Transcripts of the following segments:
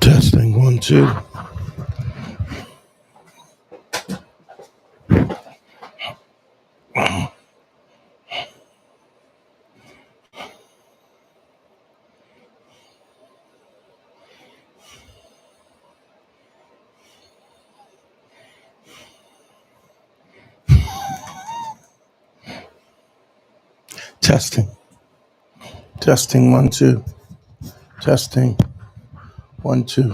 Testing 1 2. Testing. Testing 1 2. Testing 1 2.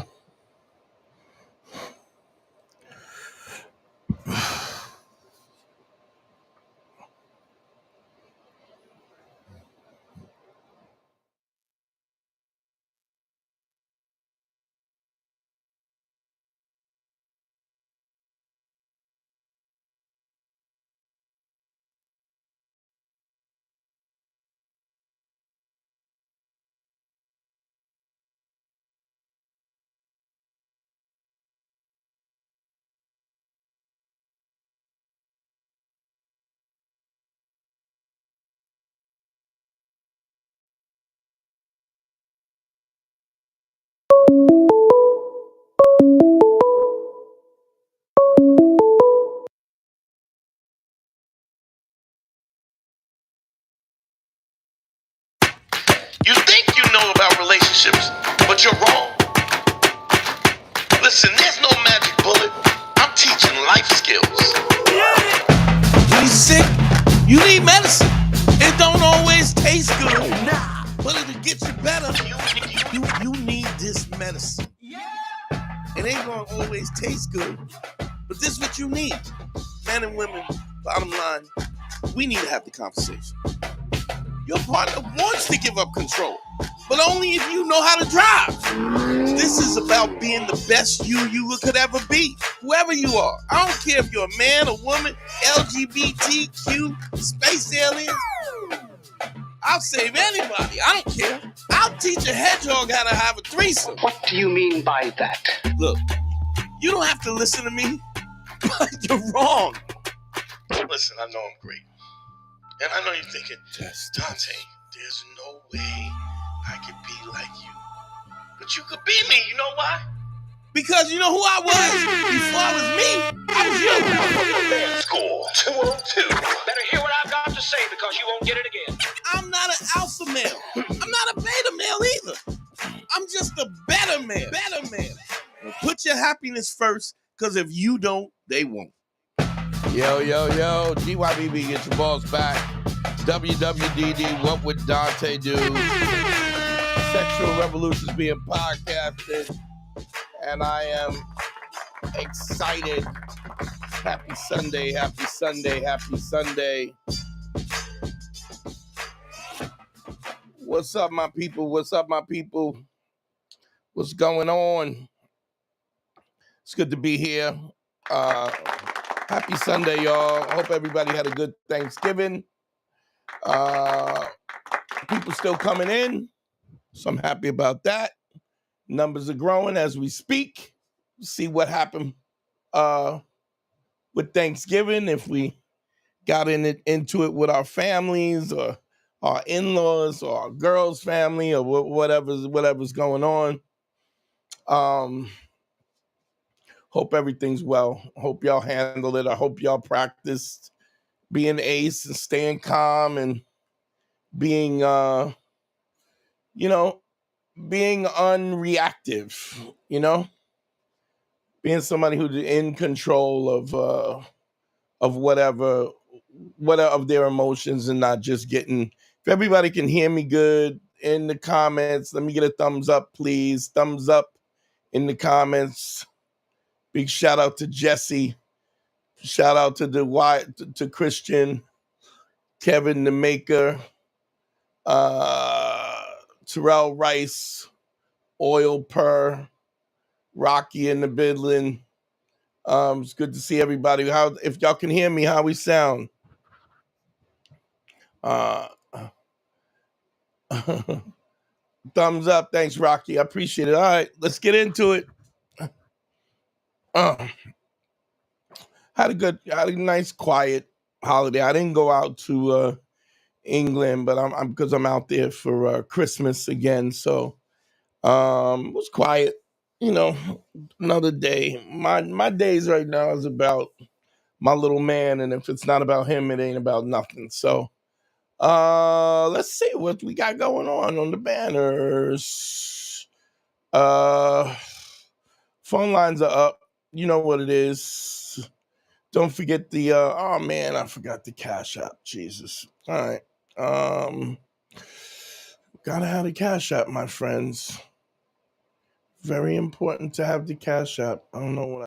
You think you know about relationships, but you're wrong. Listen, there's no magic bullet. I'm teaching life skills. When you're sick, you need medicine. It don't always taste good, but it'll get you better. You need this medicine. It ain't gonna always taste good, but this is what you need. Men and women, bottom line, we need to have the conversation. Your partner wants to give up control, but only if you know how to drive. This is about being the best you could ever be, whoever you are. I don't care if you're a man, a woman, LGBTQ, space aliens. I'll save anybody. I don't care. I'll teach a hedgehog how to have a threesome. What do you mean by that? Look, you don't have to listen to me, but you're wrong. Listen, I know I'm great. And I know you're thinking, Dante, there's no way I could be like you. But you could be me, you know why? Because you know who I was before I was me? I was you. Score 202. Better hear what I've got to say because you won't get it again. I'm not an alpha male. I'm not a beta male either. I'm just a better man. Well, put your happiness first, because if you don't, they won't. Yo, GYBB, get your balls back. WWDD, what would Dante do? Sexual Revolutions being podcasted. And I am excited. Happy Sunday. What's up, my people? What's going on? It's good to be here. Happy Sunday, y'all. Hope everybody had a good Thanksgiving. People still coming in, so I'm happy about that. Numbers are growing as we speak. See what happened with Thanksgiving, if we got into it with our families or our in-laws or our girls' family or whatever's going on. Hope everything's well. Hope y'all handled it. I hope y'all practiced being ace and staying calm and being, being unreactive, being somebody who's in control of whatever of their emotions and not just getting. If everybody can hear me good in the comments, let me get a thumbs up, please. Thumbs up in the comments. Big shout out to Jesse. Shout out to Christian, Kevin the Maker, Terrell Rice, Oil Per, Rocky in the Bidlin. It's good to see everybody. If y'all can hear me, how we sound? Thumbs up. Thanks, Rocky. I appreciate it. All right, let's get into it. Had a nice, quiet holiday. I didn't go out to England, but I'm because I'm out there for Christmas again. So it was quiet. you know, another day. My days right now is about my little man, and if it's not about him, it ain't about nothing. So let's see what we got going on the banners. Phone lines are up. You know what it is. Don't forget the oh man, I forgot the Cash App. Jesus. All right. Gotta have the Cash App, my friends. Very important to have the Cash App. I don't know what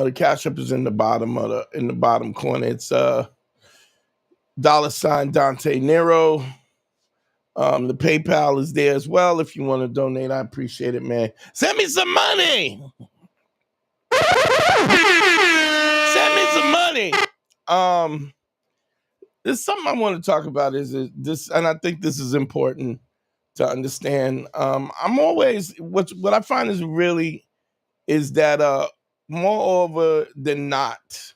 the Cash App is in the bottom corner. It's $ Dante Nero. The PayPal is there as well. If you want to donate, I appreciate it, man. Send me some money. Send me some money. There's something I want to talk about is this, and I think this is important to understand. I'm always what I find is really is that moreover than not,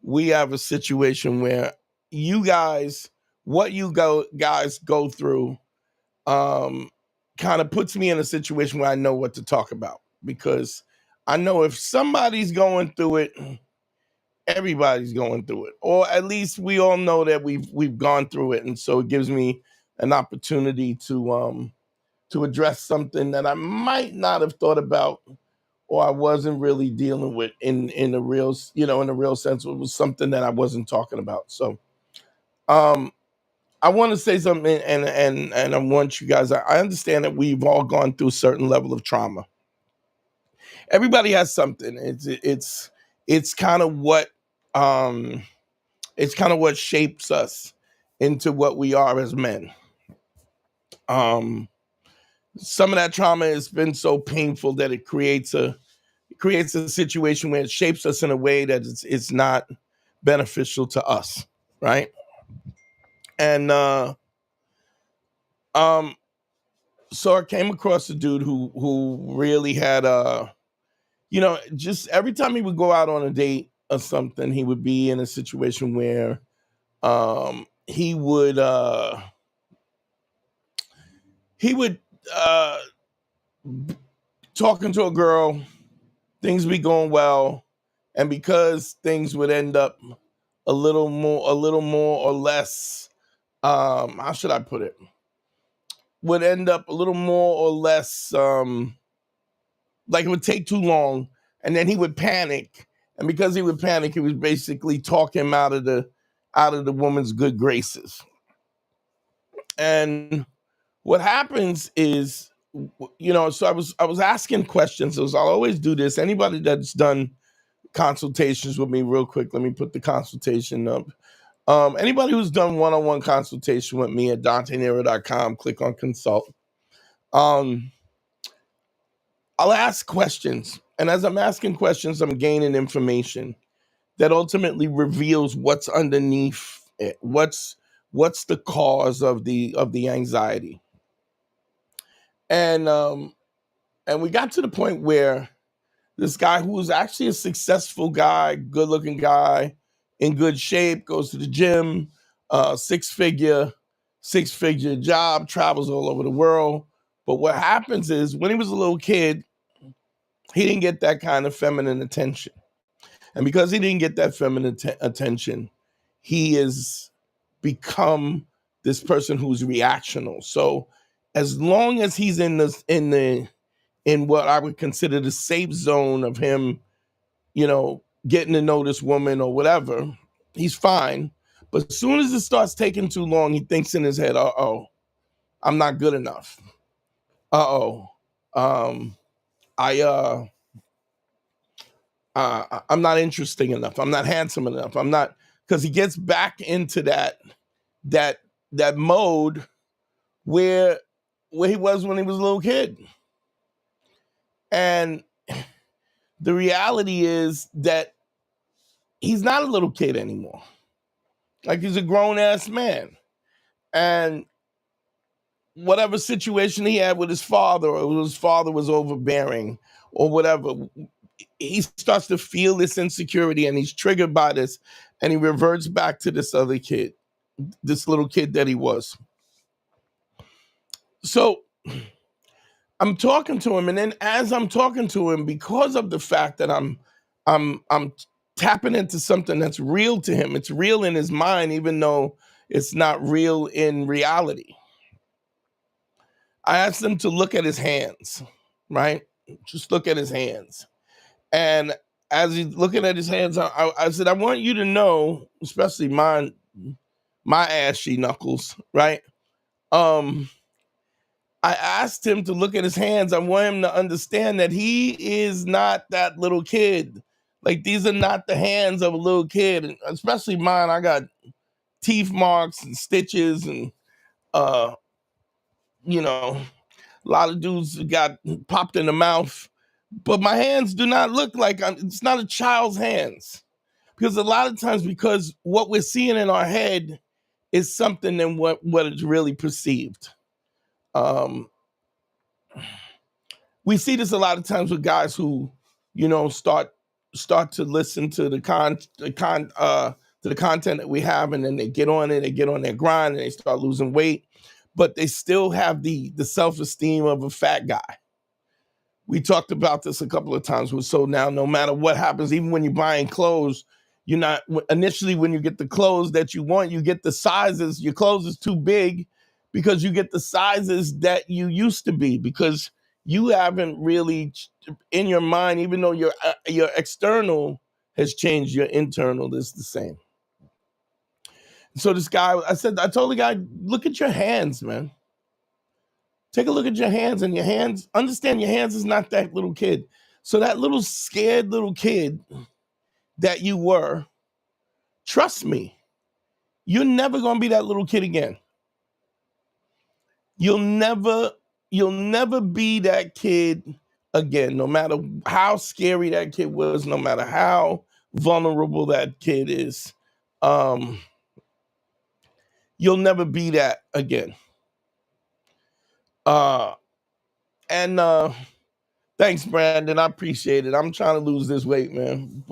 we have a situation where you guys, what you guys go through, kind of puts me in a situation where I know what to talk about, because I know if somebody's going through it, everybody's going through it, or at least we all know that we've gone through it, and so it gives me an opportunity to address something that I might not have thought about, or I wasn't really dealing with in the real, in the real sense. It was something that I wasn't talking about. So I want to say something, and I want you guys. I understand that we've all gone through a certain level of trauma. Everybody has something. It's kind of what shapes us into what we are as men. Some of that trauma has been so painful that it creates a situation where it shapes us in a way that it's not beneficial to us, right? And so I came across a dude who really had just every time he would go out on a date or something, he would be in a situation where he would uh talking to a girl, things be going well, and because things would end up a little more or less, how should I put it, would end up a little more or less, like it would take too long, and then he would panic, and because he would panic, he was basically talking him out of the woman's good graces. And what happens is, so I was asking questions. I'll always do this. Anybody that's done consultations with me, real quick, let me put the consultation up. Anybody who's done one-on-one consultation with me at DanteNero.com, click on consult. I'll ask questions, and as I'm asking questions, I'm gaining information that ultimately reveals what's underneath it. What's the cause of the anxiety? And we got to the point where this guy, who was actually a successful guy, good looking guy, in good shape, goes to the gym, six figure job, travels all over the world. But what happens is, when he was a little kid, he didn't get that kind of feminine attention. And because he didn't get that feminine attention, he has become this person who's reactional. So as long as he's in what I would consider the safe zone of him, getting to know this woman or whatever, he's fine. But as soon as it starts taking too long, he thinks in his head, I'm not good enough. Um, I'm not interesting enough. I'm not handsome enough. I'm not, because he gets back into that mode where he was when he was a little kid. And the reality is that he's not a little kid anymore. Like, he's a grown-ass man. And whatever situation he had with his father, or his father was overbearing or whatever, he starts to feel this insecurity and he's triggered by this, and he reverts back to this other kid, this little kid that he was. So I'm talking to him, and then as I'm talking to him, because of the fact that I'm tapping into something that's real to him, it's real in his mind, even though it's not real in reality. I asked him to look at his hands, right? Just look at his hands. And as he's looking at his hands, I said, I want you to know, especially my ashy knuckles, right? I asked him to look at his hands. I want him to understand that he is not that little kid. Like, these are not the hands of a little kid, and especially mine. I got teeth marks and stitches, and you know, a lot of dudes got popped in the mouth. But my hands do not look like, it's not a child's hands. Because a lot of times, because what we're seeing in our head is something than what is really perceived. We see this a lot of times with guys who, start to listen to the content that we have, and then they get on it, they get on their grind, and they start losing weight, but they still have the self-esteem of a fat guy. We talked about this a couple of times. So now, no matter what happens, even when you're buying clothes, you're not, initially when you get the clothes that you want, you get the sizes, your clothes is too big because you get the sizes that you used to be, because you haven't really, in your mind, even though your external has changed, your internal is the same. So this guy, I told the guy, look at your hands, man. Take a look at your hands, and your hands, understand your hands is not that little kid. So that little scared little kid that you were, trust me, you're never going to be that little kid again. You'll never be that kid again, no matter how scary that kid was, no matter how vulnerable that kid is. You'll never be that again. And thanks, Brandon. I appreciate it. I'm trying to lose this weight, man.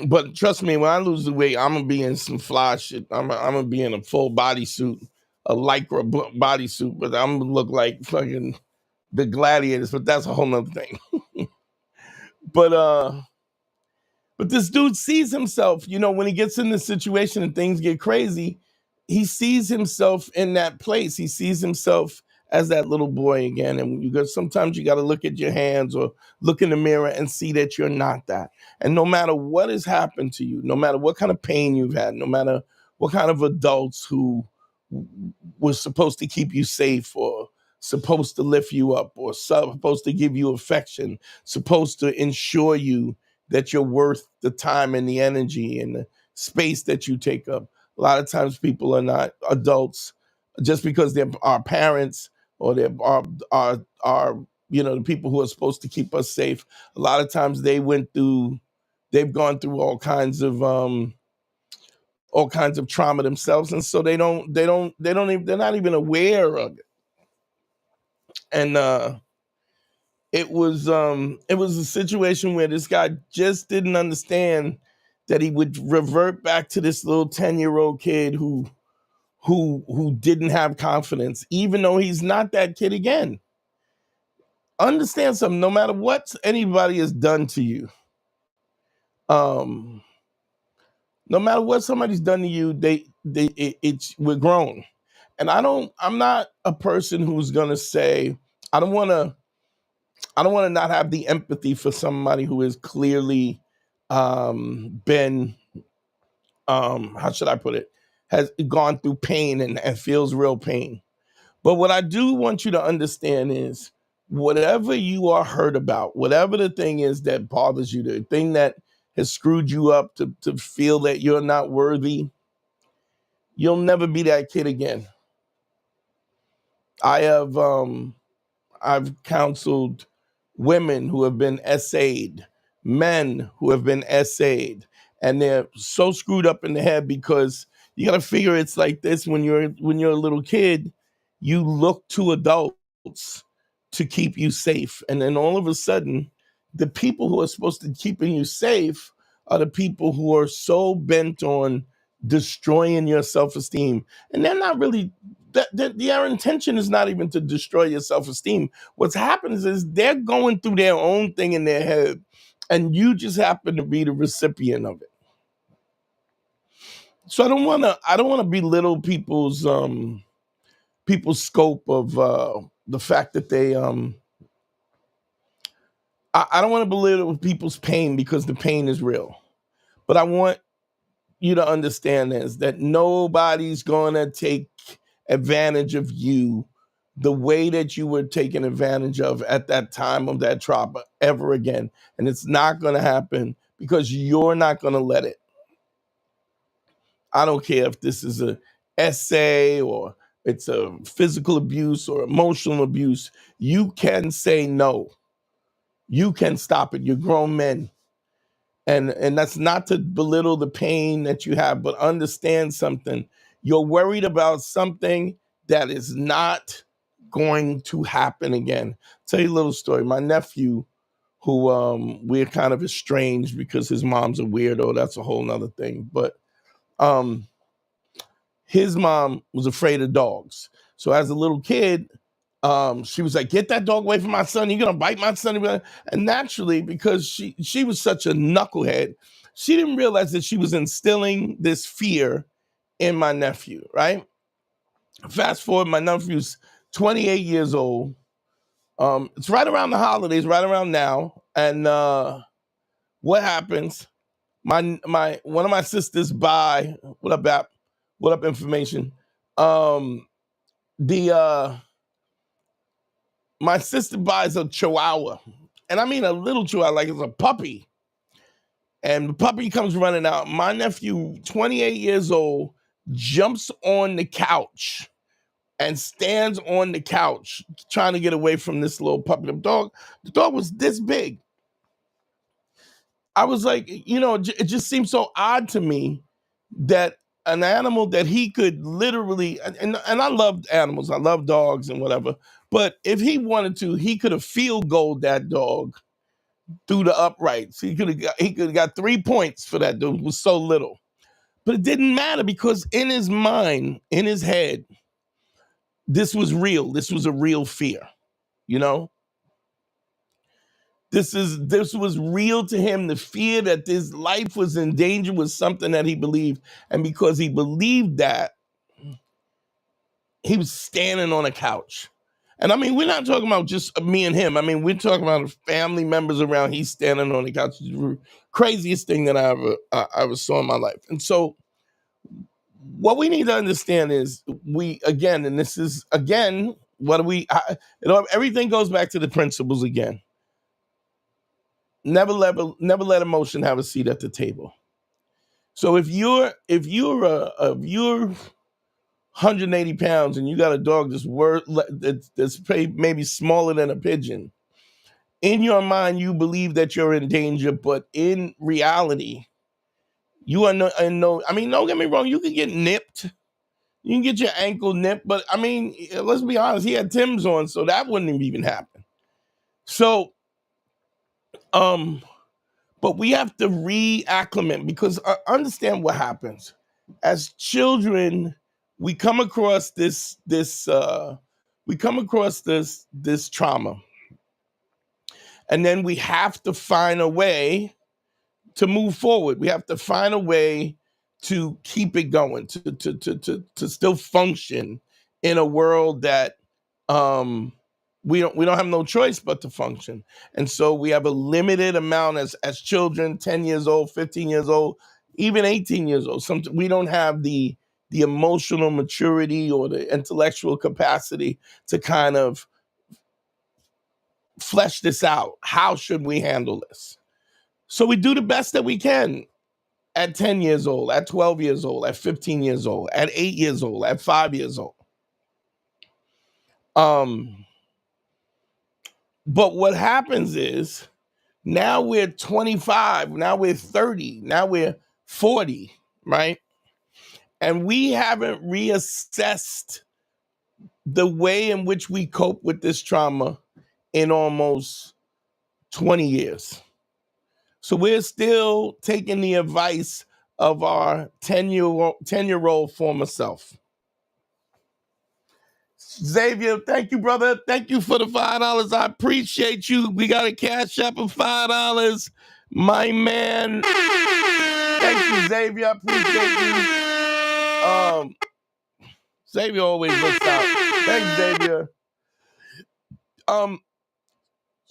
But trust me, when I lose the weight, I'm gonna be in some fly shit. I'm gonna be in a full bodysuit, a lycra bodysuit, but I'm gonna look like fucking the gladiators. But that's a whole nother thing. But this dude sees himself, when he gets in this situation and things get crazy, he sees himself in that place. He sees himself as that little boy again. And sometimes you got to look at your hands or look in the mirror and see that you're not that. And no matter what has happened to you, no matter what kind of pain you've had, no matter what kind of adults who was supposed to keep you safe, or supposed to lift you up, or supposed to give you affection, supposed to ensure you that you're worth the time and the energy and the space that you take up. A lot of times people are not adults just because they're our parents, or they're the people who are supposed to keep us safe. A lot of times they've gone through all kinds of trauma themselves, and so they're not even aware of it. And it was a situation where this guy just didn't understand that he would revert back to this little 10-year-old kid who didn't have confidence, even though he's not that kid again. Understand something, no matter what anybody has done to you, no matter what somebody's done to you, we're grown. And I'm not a person who's gonna say, I don't wanna not have the empathy for somebody who has clearly been, how should I put it, has gone through pain and feels real pain. But what I do want you to understand is, whatever you are hurt about, whatever the thing is that bothers you, the thing that has screwed you up to feel that you're not worthy, you'll never be that kid again. I've counseled women who have been SA'd, men who have been essayed, and they're so screwed up in the head because you got to figure it's like this when you're a little kid, you look to adults to keep you safe, and then all of a sudden, the people who are supposed to keeping you safe are the people who are so bent on destroying your self-esteem, and they're not really. Their intention is not even to destroy your self-esteem. What's happens is they're going through their own thing in their head, and you just happen to be the recipient of it. So I don't want to belittle people's scope of the fact that they I don't want to belittle people's pain because the pain is real. But I want you to understand this, that nobody's going to take advantage of you the way that you were taken advantage of at that time of that trauma ever again. And it's not going to happen because you're not going to let it. I don't care if this is a essay or it's a physical abuse or emotional abuse. You can say no. You can stop it. You're grown men. And that's not to belittle the pain that you have, but understand something. You're worried about something that is not going to happen again. Tell you a little story. My nephew, who we're kind of estranged because his mom's a weirdo. That's a whole nother thing. But his mom was afraid of dogs. So as a little kid, she was like, "Get that dog away from my son. You're gonna bite my son." And naturally, because she was such a knucklehead, she didn't realize that she was instilling this fear in my nephew, right? Fast forward, my nephew's 28 years old. It's right around the holidays, right around now. And what happens? My one of my sisters buy what up, Bap? What up, information? The My sister buys a chihuahua, and I mean a little chihuahua, like it's a puppy. And the puppy comes running out. My nephew, 28 years old, jumps on the couch and stands on the couch trying to get away from this little puppy. The dog was this big. I was like, it just seemed so odd to me that an animal that he could literally, and I loved animals, I love dogs and whatever, but if he wanted to, he could have field goaled that dog through the uprights. He could have got 3 points for that dude. It was so little. But it didn't matter because in his mind, in his head, this was real. This was a real fear, you know? This was real to him. The fear that his life was in danger was something that he believed. And because he believed that, he was standing on a couch. And I mean, we're not talking about just me and him. I mean, we're talking about family members around. He's standing on the couch. It's the craziest thing that I ever saw in my life. And so what we need to understand is and this is, again, everything goes back to the principles again. Never let emotion have a seat at the table. So if you're 180 pounds and you got a dog that's maybe smaller than a pigeon, in your mind you believe that you're in danger, but in reality, you are I mean, don't get me wrong, you could get nipped. You can get your ankle nipped, but I mean, let's be honest, he had Tim's on, so that wouldn't even happen. So, but we have to reacclimate because understand what happens. As children, we come across this trauma. And then we have to find a way to move forward. We have to find a way to keep it going, to still function in a world that we don't have no choice but to function. And so we have a limited amount as children, 10 years old, 15 years old, even 18 years old. We don't have the emotional maturity or the intellectual capacity to kind of flesh this out. How should we handle this? So we do the best that we can at 10 years old, at 12 years old, at 15 years old, at 8 years old, at 5 years old. But what happens is Now we're 25. Now we're 30. Now we're 40, right? And we haven't reassessed the way in which we cope with this trauma in almost 20 years. So we're still taking the advice of our 10-year-old former self. Xavier, thank you, brother. Thank you for the $5. I appreciate you. We got a cash app of $5. My man. Thank you, Xavier. I appreciate you. Xavier always looks out. Thanks, Xavier.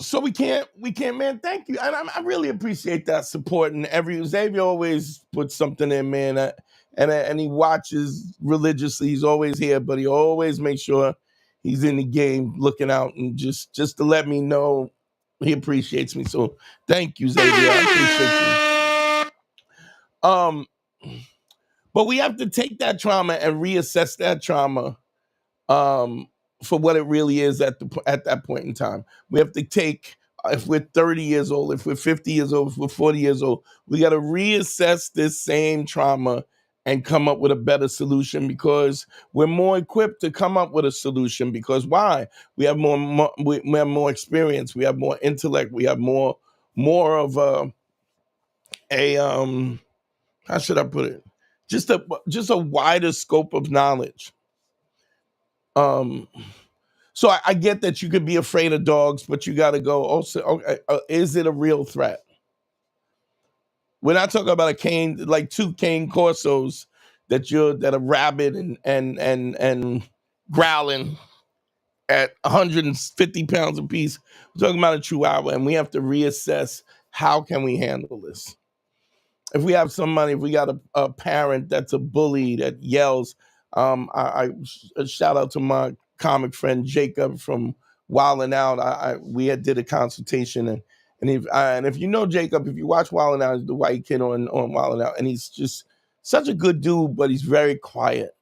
So we can't, man. Thank you, and I really appreciate that support. And Xavier always puts something in, man. And he watches religiously. He's always here, but he always makes sure he's in the game, looking out, and just to let me know he appreciates me. So thank you, Xavier. I appreciate you. But we have to take that trauma and reassess that trauma for what it really is at that point in time. We have to take, if we're 30 years old, if we're 50 years old, if we're 40 years old, we got to reassess this same trauma and come up with a better solution, because we're more equipped to come up with a solution. Because why? We have we have more experience, we have more intellect, we have more of a how should I put it? Just a wider scope of knowledge. So I get that you could be afraid of dogs, but you got to go also, okay, is it a real threat? We're not talking about like two cane corsos that are rabid and growling at 150 pounds apiece. We're talking about a chihuahua, and we have to reassess, how can we handle this? If we have somebody, if we got a parent that's a bully that yells, I shout out to my comic friend Jacob from Wildin' Out. We did a consultation, and if you know Jacob, if you watch Wildin' Out, he's the white kid on Wildin' Out, and he's just such a good dude, but he's very quiet.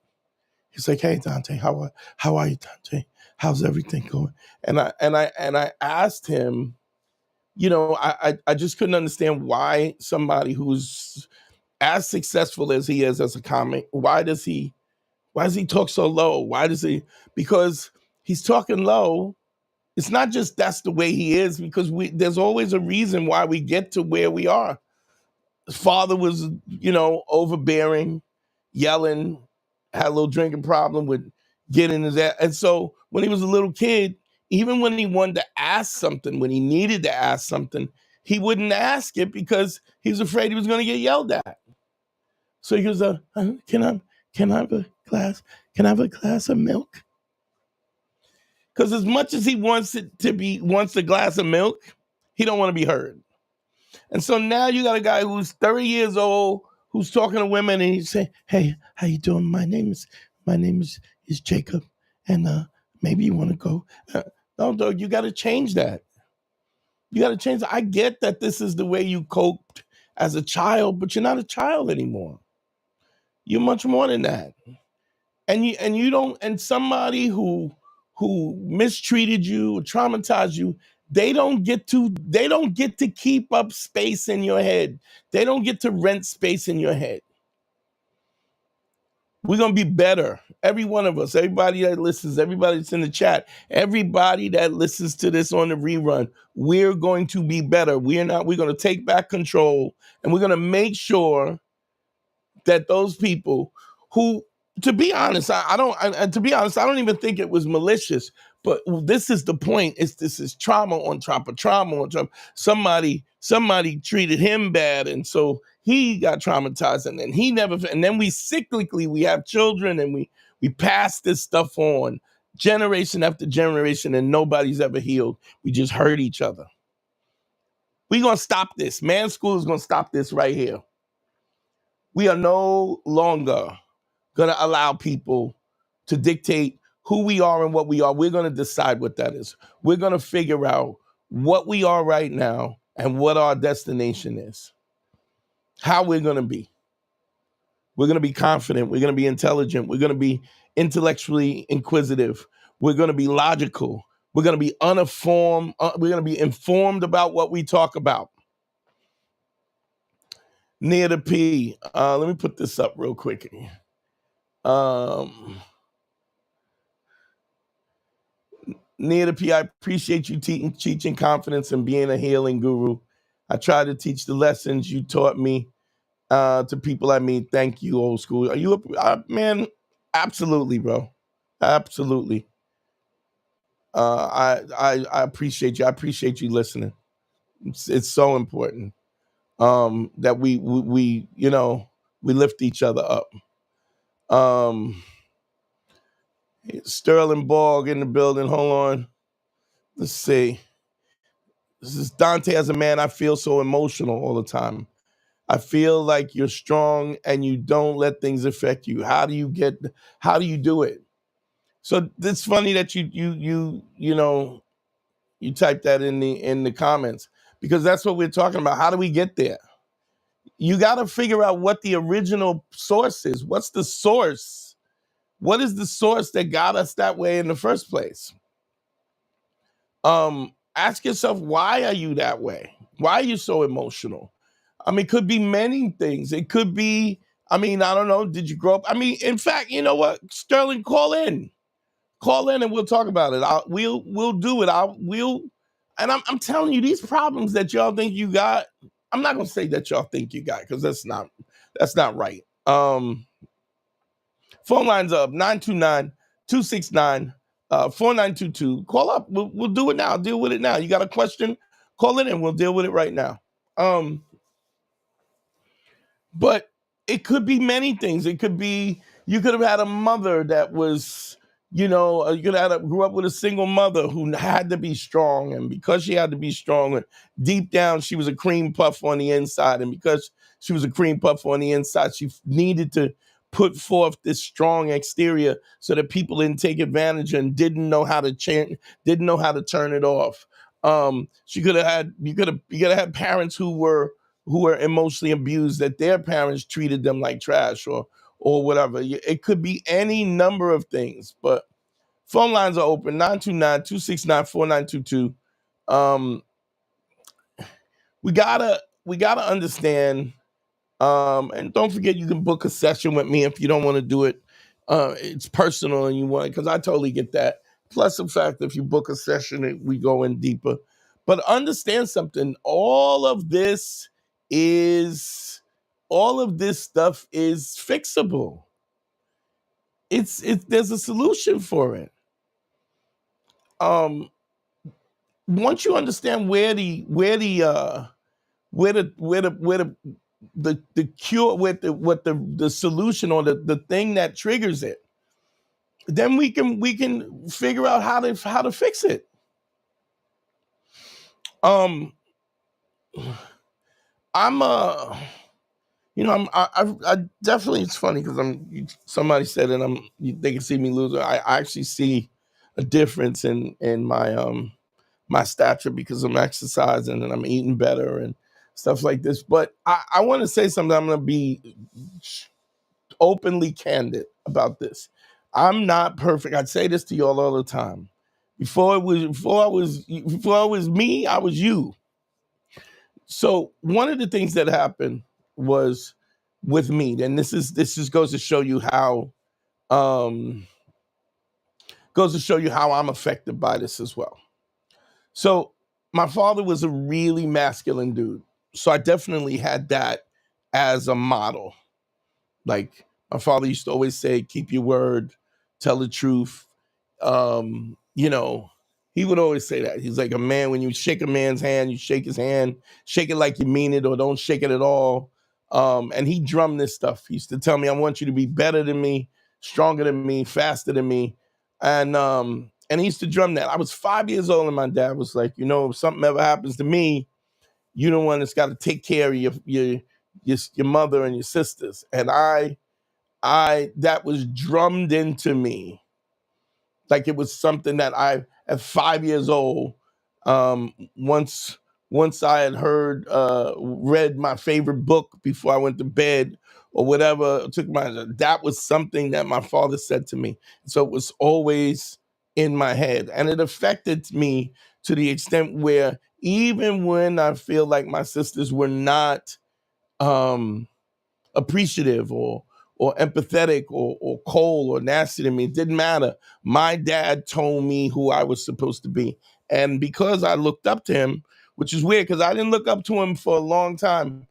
He's like, "Hey Dante, how are you, Dante? How's everything going?" And I asked him, I just couldn't understand why somebody who's as successful as he is as a comic, why does he talk so low? Because he's talking low. It's not just that's the way he is, because there's always a reason why we get to where we are. His father was, overbearing, yelling, had a little drinking problem with getting his ass. And so when he was a little kid, even when he wanted to ask something, when he needed to ask something, he wouldn't ask it because he was afraid he was going to get yelled at. So he goes, can I have a glass? Can I have a glass of milk? Because as much as he wants a glass of milk, he don't want to be heard. And so now you got a guy who's 30 years old, who's talking to women, and he's saying, "Hey, how you doing? My name is Jacob, and maybe you want to go." No, dog, you got to change that. You got to change that. I get that this is the way you coped as a child, but you're not a child anymore. You're much more than that. And you don't, and somebody who mistreated you or traumatized you, they don't get to keep up space in your head. They don't get to rent space in your head. We're going to be better. Every one of us, everybody that listens, everybody that's in the chat, everybody that listens to this on the rerun, we're going to be better. We're going to take back control, and we're going to make sure that those people who, to be honest, I don't even think it was malicious, but this is the point. This is trauma on top of trauma on top. Somebody treated him bad, and so he got traumatized, and then we cyclically, we have children, and we pass this stuff on generation after generation, and nobody's ever healed. We just hurt each other. We're going to stop this. Man School is going to stop this right here. We are no longer going to allow people to dictate who we are and what we are. We're going to decide what that is. We're going to figure out what we are right now and what our destination is. How we're going to be. We're going to be confident. We're going to be intelligent. We're going to be intellectually inquisitive. We're going to be logical. We're going to be uninformed. We're going to be informed about what we talk about. Near the P. Let me put this up real quick. Near the P, I appreciate you teaching confidence and being a healing guru. I try to teach the lessons you taught me to people I meet. Thank you, old school. Are you man? Absolutely, bro. Absolutely. I appreciate you. I appreciate you listening. It's so important that we we lift each other up. Sterling Borg in the building. Hold on. Let's see. This is Dante. As a man, I feel so emotional all the time. I feel like you're strong and you don't let things affect you. How do you do it? So it's funny that you type that in the comments, because that's what we're talking about. How do we get there? You got to figure out what the original source is. What's the source? What is the source that got us that way in the first place? Ask yourself, why are you that way? Why are you so emotional? I mean, it could be many things. It could be, I don't know. Did you grow up? In fact, you know what? Sterling, call in and we'll talk about it. We'll do it. And I'm telling you, these problems that y'all think you got, I'm not going to say that y'all think you got, because that's not right. Phone lines up, 929-269-4922. Call up. We'll do it now. Deal with it now. You got a question? Call it in. We'll deal with it right now. But it could be many things. It could be you could have had a mother that was, you could have grew up with a single mother who had to be strong. And because she had to be strong, deep down, she was a cream puff on the inside. And because she was a cream puff on the inside, she needed to put forth this strong exterior so that people didn't take advantage and didn't know how to change, didn't know how to turn it off. You could have had parents who were emotionally abused, that their parents treated them like trash or whatever. It could be any number of things, but phone lines are open, 929-269-4922. We gotta understand, and don't forget, you can book a session with me if you don't want to do it. It's personal and you want, because I totally get that. Plus the fact that if you book a session, we go in deeper. But understand something, all of this stuff is fixable. There's a solution for it. Once you understand where the cure, what the solution, or the thing that triggers it, then we can figure out how to fix it. I definitely, it's funny because somebody said it, they can see me lose. I actually see a difference in my stature because I'm exercising and I'm eating better and stuff like this. But I want to say something. I'm going to be openly candid about this. I'm not perfect. I'd say this to y'all all the time. Before I was me, I was you. So one of the things that happened was with me, and this just goes to show you how I'm affected by this as well. So my father was a really masculine dude. So I definitely had that as a model. Like my father used to always say, keep your word, tell the truth. He would always say that. He's like, a man, when you shake a man's hand, you shake his hand, shake it like you mean it, or don't shake it at all. And he drummed this stuff. He used to tell me, I want you to be better than me, stronger than me, faster than me. And he used to drum that. I was 5 years old and my dad was like, if something ever happens to me, you're the one that's got to take care of your mother and your sisters. And I that was drummed into me. Like it was something that I, at 5 years old, once I had read my favorite book before I went to bed or whatever, that was something that my father said to me. So it was always in my head. And it affected me to the extent where even when I feel like my sisters were not appreciative or empathetic or cold or nasty to me, it didn't matter. My dad told me who I was supposed to be. And because I looked up to him, which is weird because I didn't look up to him for a long time.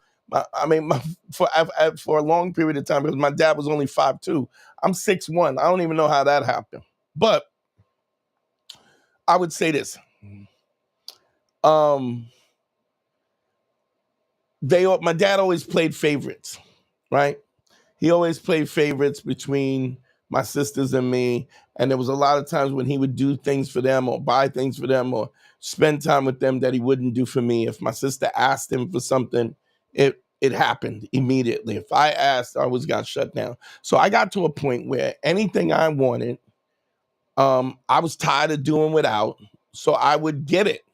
For a long period of time, because my dad was only 5'2". I'm 6'1". I don't even know how that happened. But I would say this. My dad always played favorites, right? He always played favorites between my sisters and me. And there was a lot of times when he would do things for them or buy things for them or spend time with them that he wouldn't do for me. If my sister asked him for something, it happened immediately. If I asked, I always got shut down. So I got to a point where anything I wanted, I was tired of doing without, so I would get it.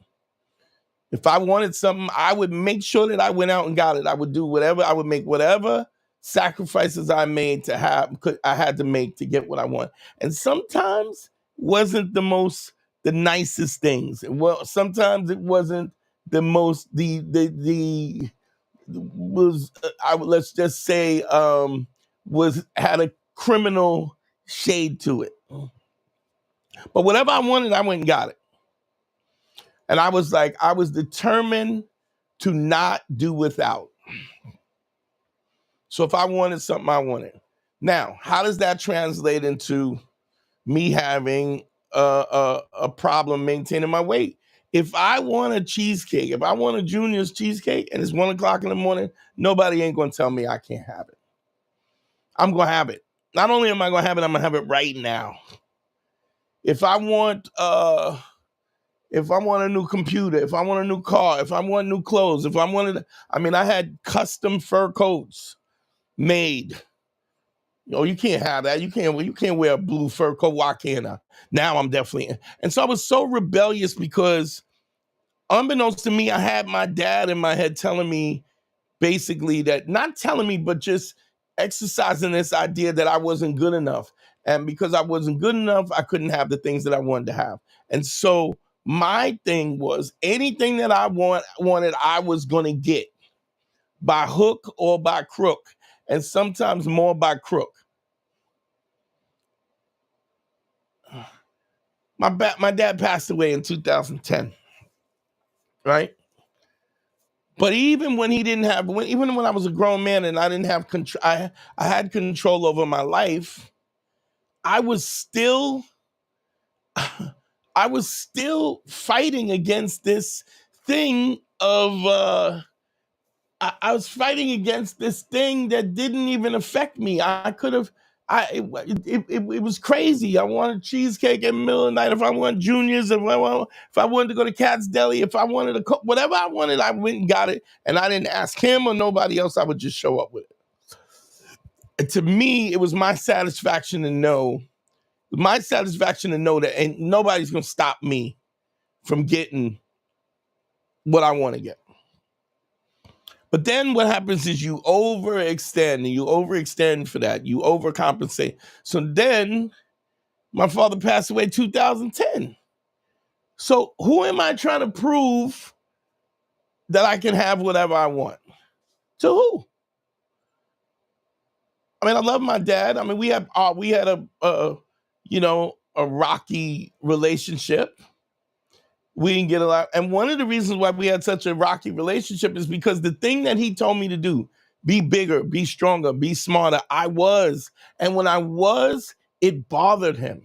If I wanted something, I would make sure that I went out and got it. I would do whatever. I would make whatever sacrifices I had to make to get what I want. And sometimes wasn't the nicest things. Well, sometimes it wasn't the most let's just say had a criminal shade to it. But whatever I wanted, I went and got it. And I was determined to not do without. So if I wanted something, I wanted. Now, how does that translate into me having a problem maintaining my weight? If I want a cheesecake, if I want a Junior's cheesecake and it's 1:00 in the morning, nobody ain't going to tell me I can't have it. I'm going to have it. Not only am I going to have it, I'm going to have it right now. If I want a new computer, if I want a new car, if I want new clothes, I had custom fur coats made. You can't have that. You can't wear a blue fur coat. Why can't I? Now I'm definitely. And so I was so rebellious because unbeknownst to me, I had my dad in my head telling me basically that, not telling me, but just exercising this idea that I wasn't good enough. And because I wasn't good enough, I couldn't have the things that I wanted to have. And so my thing was anything that I wanted, I was going to get by hook or by crook, and sometimes more by crook. My dad passed away in 2010, right? But even when even when I was a grown man and I didn't have control, I had control over my life, I was still fighting against this thing of I was fighting against this thing that didn't even affect me. It was crazy. I wanted cheesecake in the middle of the night. If I wanted Junior's, if I wanted to go to Cat's Deli, if I wanted whatever I wanted, I went and got it. And I didn't ask him or nobody else. I would just show up with it. And to me, it was my satisfaction to know that ain't nobody's going to stop me from getting what I want to get. But then what happens is you overextend for that. You overcompensate. So then my father passed away in 2010. So who am I trying to prove that I can have whatever I want? To who? I love my dad. We had a rocky relationship. We didn't get a lot. And one of the reasons why we had such a rocky relationship is because the thing that he told me to do, be bigger, be stronger, be smarter, I was. And when I was, it bothered him.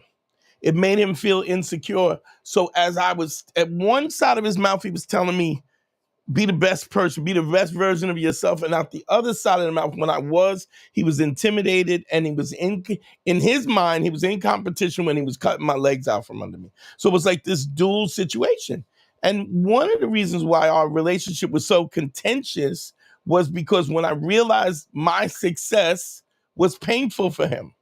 It made him feel insecure. So as I was at one side of his mouth, he was telling me, be the best person, be the best version of yourself. And out the other side of the mouth, he was intimidated, and he was in his mind, he was in competition when he was cutting my legs out from under me. So it was like this dual situation. And one of the reasons why our relationship was so contentious was because when I realized my success was painful for him.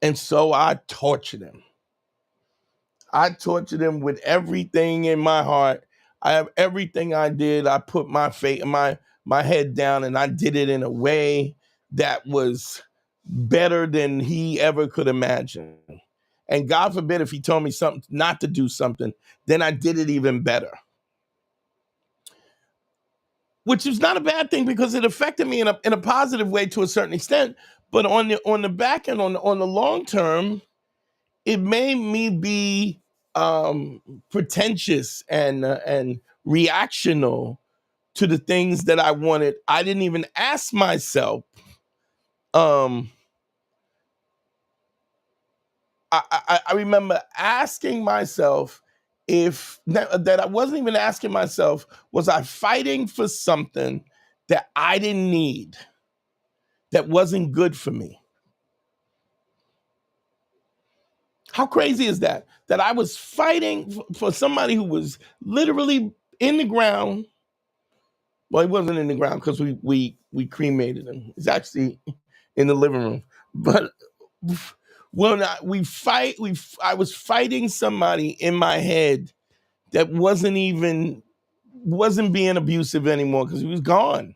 And so I tortured him. I tortured him with everything in my heart. Everything I did, I put my head down, and I did it in a way that was better than he ever could imagine. And God forbid if he told me something not to do something, then I did it even better. Which is not a bad thing because it affected me in a positive way to a certain extent. But on the back end, on the long term, it made me be pretentious and reactional to the things that I wanted. I didn't even ask myself. I remember asking myself if that I wasn't even asking myself, was I fighting for something that I didn't need, that wasn't good for me? How crazy is that? That I was fighting for somebody who was literally in the ground. Well, he wasn't in the ground because we cremated him. He's actually in the living room. But when I was fighting somebody in my head that wasn't being abusive anymore because he was gone.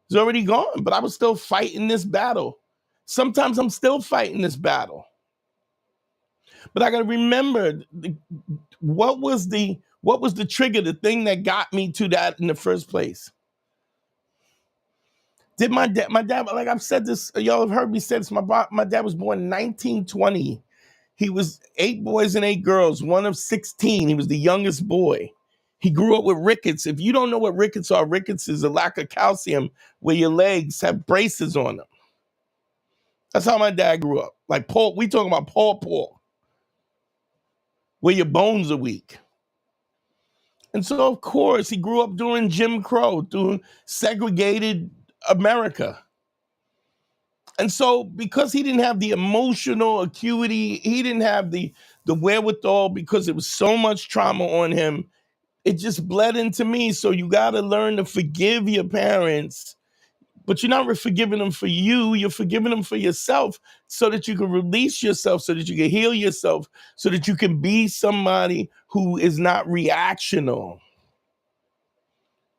He's already gone. But I was still fighting this battle. Sometimes I'm still fighting this battle. But I got to remember what was the trigger, the thing that got me to that in the first place. Did my dad, like I've said this, y'all have heard me say this, my dad was born in 1920. He was 8 boys and 8 girls, one of 16. He was the youngest boy. He grew up with rickets. If you don't know what rickets are, rickets is a lack of calcium where your legs have braces on them. That's how my dad grew up. Like Paul, we talking about Paul, where your bones are weak. And so, of course, he grew up during Jim Crow, during segregated America. And so, because he didn't have the emotional acuity, he didn't have the wherewithal, because it was so much trauma on him, it just bled into me. So you got to learn to forgive your parents, but you're not forgiving them for you. You're forgiving them for yourself so that you can release yourself, so that you can heal yourself, so that you can be somebody who is not reactional.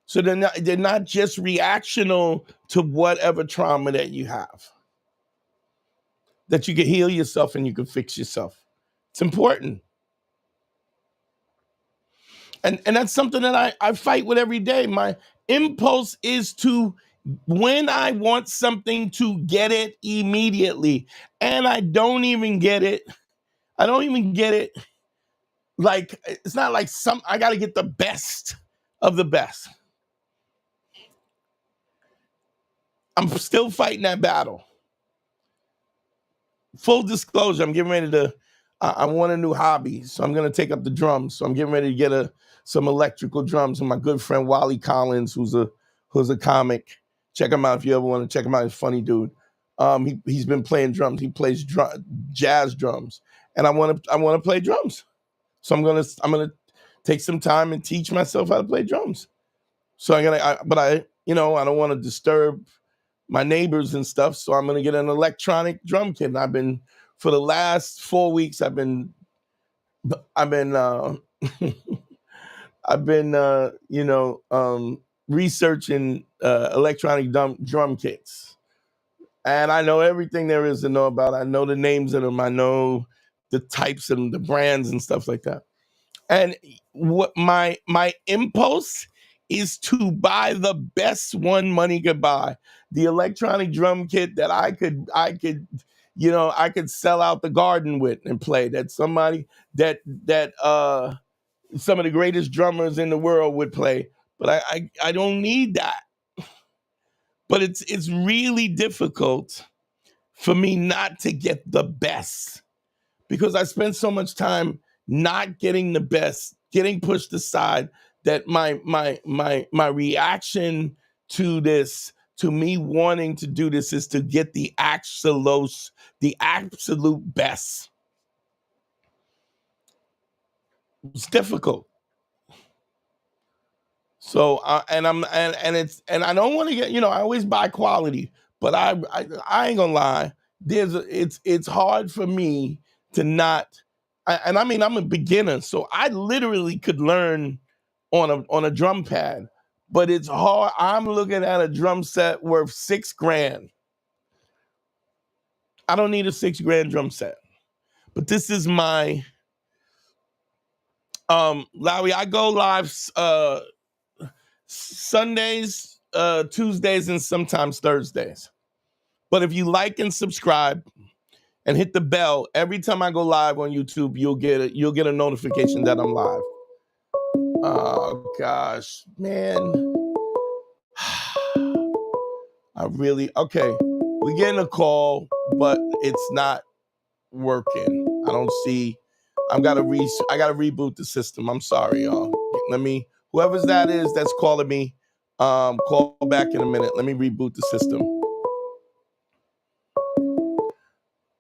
So they're not just reactional to whatever trauma that you have. That you can heal yourself and you can fix yourself. It's important. And that's something that I fight with every day. My impulse is to, when I want something, to get it immediately. And I don't even get it. Like, it's not like I got to get the best of the best. I'm still fighting that battle. Full disclosure, I'm getting ready to, I want a new hobby, so I'm going to take up the drums. So I'm getting ready to get some electrical drums from my good friend Wally Collins, who's a comic. Check him out if you ever want to check him out. He's a funny dude. He's been playing drums. He plays jazz drums, and I want to play drums. So I'm gonna take some time and teach myself how to play drums. So I don't want to disturb my neighbors and stuff, so I'm gonna get an electronic drum kit. And for the last 4 weeks, I've been researching electronic drum kits, and I know everything there is to know about. I know the names of them. I know the types and the brands and stuff like that. And what my impulse is to buy the best one money could buy, the electronic drum kit that I could sell out the garden with and play. That somebody that some of the greatest drummers in the world would play. But I don't need that. But it's really difficult for me not to get the best, because I spend so much time not getting the best, getting pushed aside, that my reaction to this, to me wanting to do this, is to get the absolute best. It's difficult. So I don't want to get, I always buy quality, but I ain't gonna lie. It's hard for me to not. I'm a beginner, so I literally could learn on a drum pad, but it's hard. I'm looking at a drum set worth $6,000. I don't need a $6,000 drum set, But this is my Larry, I go live Sundays, Tuesdays, and sometimes Thursdays. But if you like and subscribe and hit the bell, every time I go live on YouTube, you'll get a notification that I'm live. Oh gosh, man. Okay. We're getting a call, but it's not working. I don't see. I gotta reboot the system. I'm sorry, y'all. Whoever's that is that's calling me, call back in a minute. Let me reboot the system.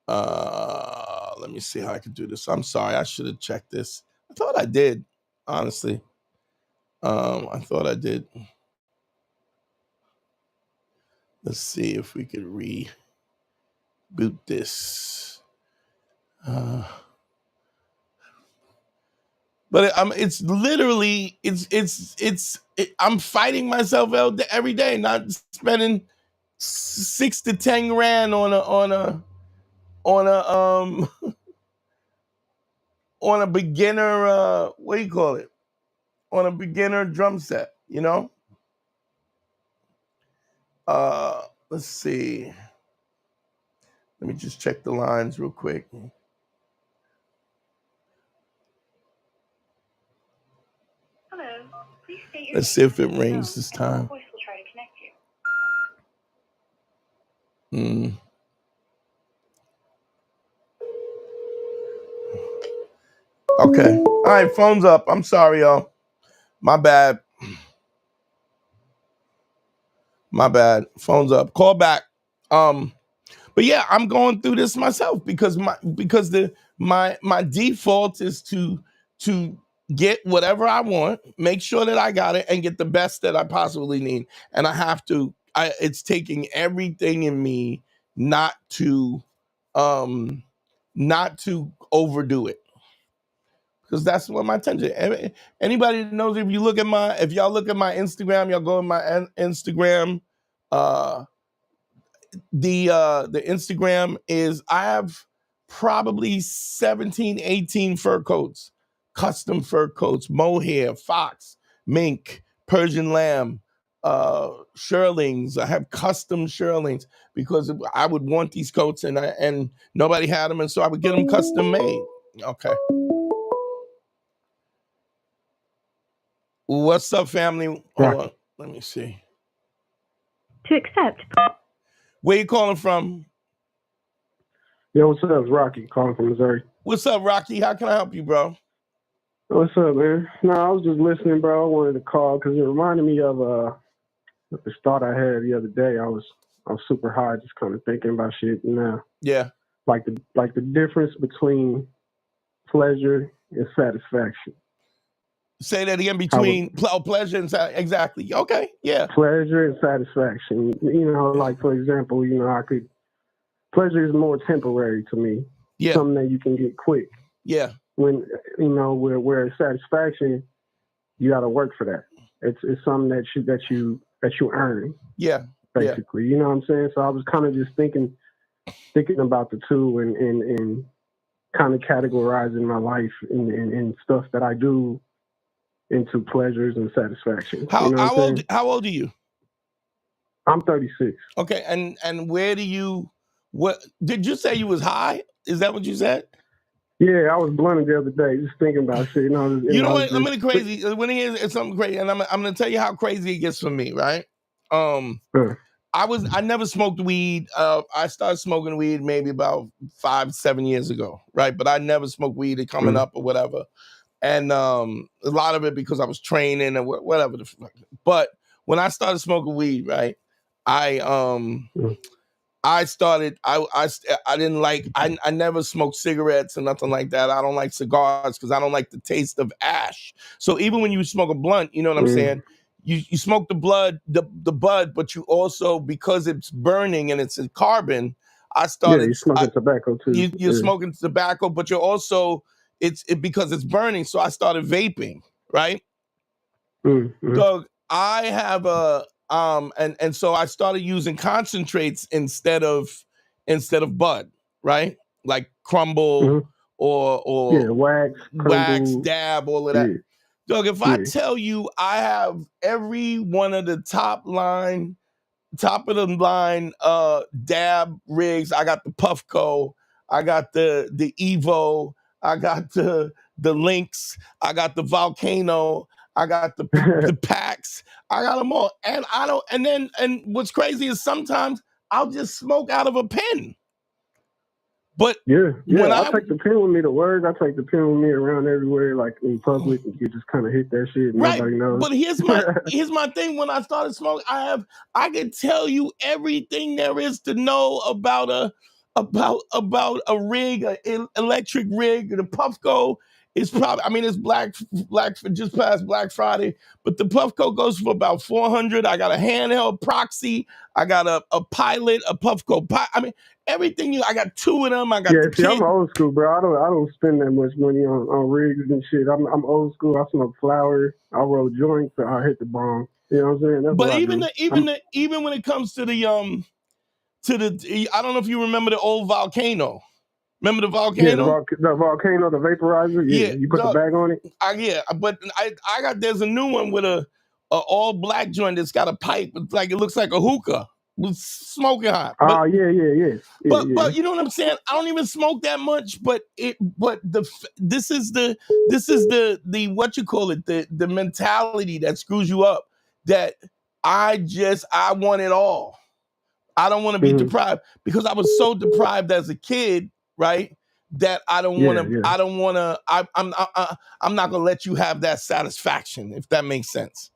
Let me see how I can do this. I'm sorry, I should have checked this. I thought I did, honestly. I thought I did. Let's see if we could reboot this. But it's literally I'm fighting myself out every day, not spending 6 to 10 grand on a beginner what do you call it? On a beginner drum set, you know? Let's see. Let me just check the lines real quick. Hello. Please state your Let's see if it rings this time. voice will try to connect you. Okay. All right, phone's up. I'm sorry, y'all. My bad. Phone's up. Call back. But yeah, I'm going through this myself because my default is to get whatever I want, make sure that I got it, and get the best that I possibly need. And I have to. It's taking everything in me not to overdo it, because that's what my intention. Anybody that knows, if y'all look at my Instagram, y'all go in my Instagram. The Instagram is, I have probably 17, 18 fur coats, custom fur coats, mohair, fox, mink, Persian lamb, shearlings. I have custom shearlings because I would want these coats and nobody had them, and so I would get them custom made. Okay. What's up, family? Hold on. Let me see. To accept. Where you calling from? Yo, what's up? It's Rocky calling from Missouri. What's up, Rocky? How can I help you, bro? What's up, man? No, I was just listening, bro. I wanted to call because it reminded me of this thought I had the other day. I was super high, just kind of thinking about shit. Yeah. Like the difference between pleasure and satisfaction. Say that again. Between pleasure and exactly. Okay. Yeah. Pleasure and satisfaction. Like, for example, pleasure is more temporary to me. Yeah. Something that you can get quick. Yeah. When where satisfaction, you got to work for that. It's something that you earn. Yeah. Basically, you know what I'm saying. So I was kind of just thinking about the two and kind of categorizing my life and stuff that I do into pleasures and satisfaction. How old are you? I'm 36. Okay, and where do you? What did you say? You was high? Is that what you said? Yeah, I was blunted the other day, just thinking about shit. You know what? I'm really crazy. When it's something crazy, and I'm gonna tell you how crazy it gets for me, right? I never smoked weed. I started smoking weed maybe about 5-7 years ago, right? But I never smoked weed coming up or whatever. And a lot of it because I was training and whatever. But when I started smoking weed, right, I didn't like, I never smoked cigarettes or nothing like that. I don't like cigars because I don't like the taste of ash. So even when you smoke a blunt, you know what I'm saying? You smoke the bud, but you also, because it's burning and it's in carbon, I started. Yeah, you're smoking tobacco too. You're smoking tobacco, but you're also, because it's burning. So I started vaping, right? So I have and so I started using concentrates instead of bud, right? Like Crumble wax, crumble, dab, all of that. Yeah. Dog, if I tell you I have every one of the top of the line dab rigs, I got the Puffco, I got the Evo, I got the Lynx, I got the Volcano, I got the packs, I got them all. And what's crazy is sometimes I'll just smoke out of a pen. But I take the pen with me to work. I take the pen with me around everywhere, like in public, and you just kind of hit that shit. And nobody knows. But here's my thing. When I started smoking, I could tell you everything there is to know about a rig, an electric rig. The Puffco is probably, I mean, it's black just past Black Friday, but the Puffco goes for about $400. I got a handheld proxy. I got a pilot, a Puffco. I mean, everything I got two of them. I got the see, I'm old school, bro. I don't spend that much money on rigs and shit. I'm old school. I smoke flower. I roll joints. I hit the bomb. You know what I'm saying? That's but even when it comes to the I don't know if you remember the old Volcano. Remember the Volcano? Yeah, the Volcano, the vaporizer. Yeah, you put the bag on it. But I got, there's a new one with a all black joint that's got a pipe. It's like, it looks like a hookah with smoking hot. Oh yeah. But you know what I'm saying? I don't even smoke that much. But this is the what you call it, the mentality that screws you up. That I want it all. I don't want to be deprived, because I was so deprived as a kid, right? That I don't want to. I don't want to. I'm not gonna let you have that satisfaction, if that makes sense.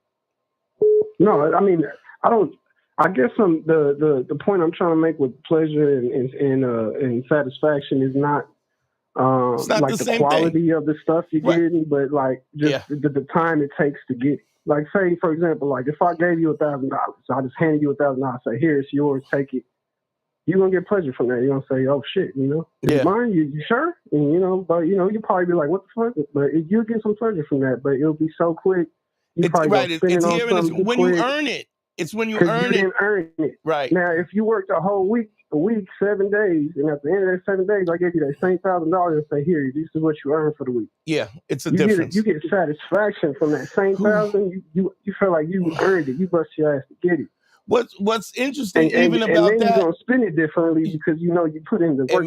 No, I mean, I don't. I guess the point I'm trying to make with pleasure and satisfaction is not like the quality of the stuff you're getting, but like just the time it takes to get it. Like, say, for example, like if I gave you $1,000, I just handed you $1,000, say, here, it's yours, take it. You're going to get pleasure from that. You're going to say, oh, shit, you know? It's mine, you sure? And, you know, but, you know, you'll probably be like, what the fuck? But you'll get some pleasure from that, but it'll be so quick. You probably it's here, and it's when you earn it. It's when you earn it. Didn't earn it. Right. Now, if you worked a whole week, 7 days, and at the end of that 7 days, I gave you that same $1,000 and say, here, this is what you earned for the week. Yeah, it's a difference. You get satisfaction from that same $1,000. You feel like you earned it. You bust your ass to get it. What's interesting about that? And then you're gonna spend it differently because you know you put in the work.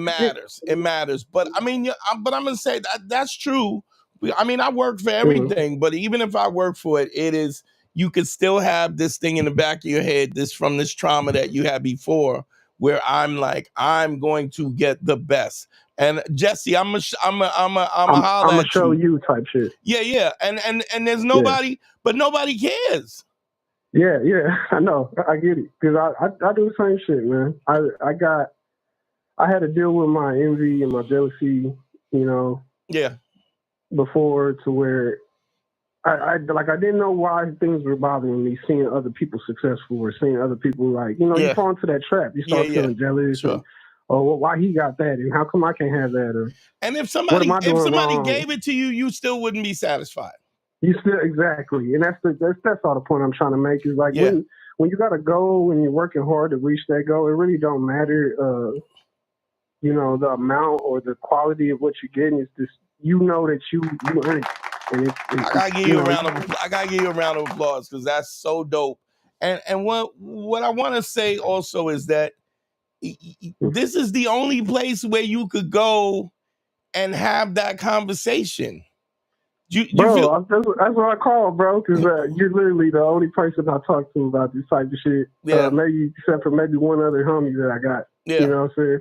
It matters. But I mean, I'm gonna say that's true. I mean, I work for everything, but even if I work for it, it is, you could still have this thing in the back of your head, this trauma that you had before, where I'm like, I'm going to get the best. And Jesse, I'm a show you type shit. Yeah. And there's nobody, but nobody cares. Yeah, I know. I get it. Because I do the same shit, man. I had to deal with my envy and my jealousy, you know. Yeah. Before, to where I didn't know why things were bothering me, seeing other people successful or seeing other people, like, you know, you fall into that trap. You start feeling jealous. Sure. Well, why he got that and how come I can't have that? And if somebody gave it to you, you still wouldn't be satisfied. You still, exactly. And that's all the point I'm trying to make is like, when you got a goal and you're working hard to reach that goal, it really don't matter, you know, the amount or the quality of what you're getting. It's just, you know that you earned it. And I gotta give you a round of applause, because that's so dope. And what I want to say also is that this is the only place where you could go and have that conversation. Bro, that's what I call, bro, because you're literally the only person I talk to about this type of shit. Yeah. Maybe except for maybe one other homie that I got. Yeah. You know what I'm saying?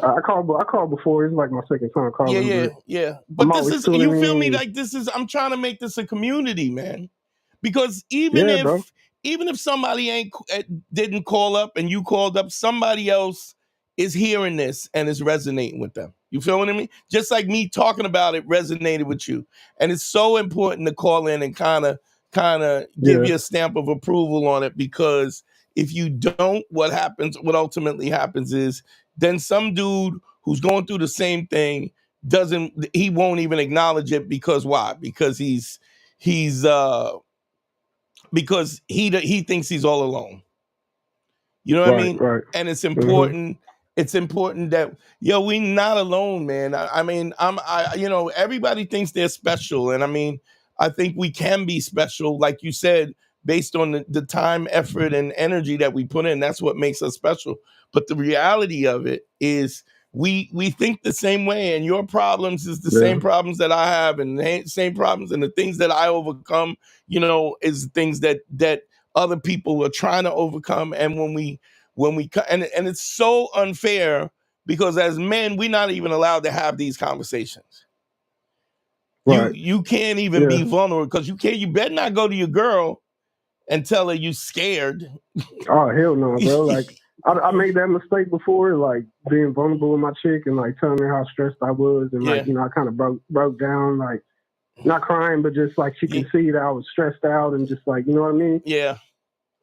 I called before. It's like my second time calling. Yeah. But this is, you feel me? Like, this is, I'm trying to make this a community, man. Because even if somebody didn't call up and you called up, somebody else is hearing this and is resonating with them. You feel what I mean? Just like me talking about it resonated with you. And it's so important to call in and kind of give you a stamp of approval on it, because if you don't, what ultimately happens is then some dude who's going through the same thing he won't even acknowledge it, because why? Because because he thinks he's all alone. You know what I mean? Right. And it's important. it's important that we not alone, man. I mean, everybody thinks they're special, and I mean, I think we can be special, like you said, based on the time, effort, and energy that we put in. That's what makes us special. But the reality of it is, we think the same way, and your problems is the same problems that I have, and the same problems, and the things that I overcome, is things that other people are trying to overcome. And when we and it's so unfair, because as men, we're not even allowed to have these conversations. Right. You can't even be vulnerable, because you better not go to your girl and tell her you scared. Oh, hell no, bro. Like, I made that mistake before, like being vulnerable with my chick and like telling her how stressed I was, and like, I kind of broke down, like not crying, but just like she can see that I was stressed out, and just like, you know what I mean? Yeah.